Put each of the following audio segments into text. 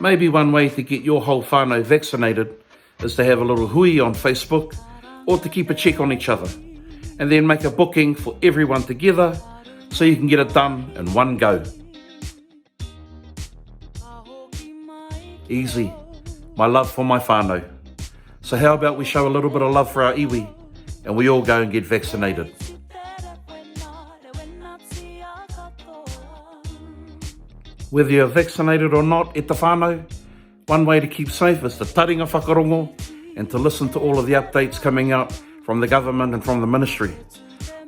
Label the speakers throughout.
Speaker 1: Maybe one way to get your whole whānau vaccinated is to have a little hui on Facebook or to keep a check on each other and then make a booking for everyone together so you can get it done in one go. Easy. My love for my whānau. So how about we show a little bit of love for our iwi and we all go and get vaccinated. Whether you're vaccinated or not, e te whānau, one way to keep safe is to taringa whakarongo and to listen to all of the updates coming out from the government and from the ministry.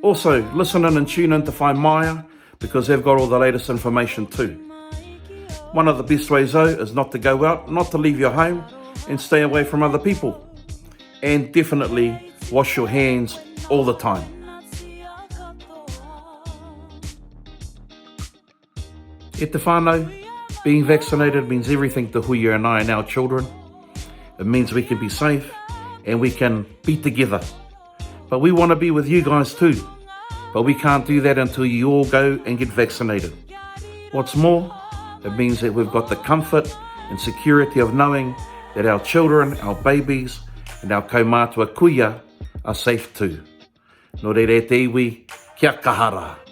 Speaker 1: Also, listen in and tune in to Whai Maya because they've got all the latest information too. One of the best ways though is not to go out, not to leave your home and stay away from other people. And definitely wash your hands all the time. E te whānau, being vaccinated means everything to Huia and I and our children. It means we can be safe and we can be together. But we want to be with you guys too. But we can't do that until you all go and get vaccinated. What's more, it means that we've got the comfort and security of knowing that our children, our babies, and our kaumātua kuia are safe too. Nō reira te iwi, kia kahara.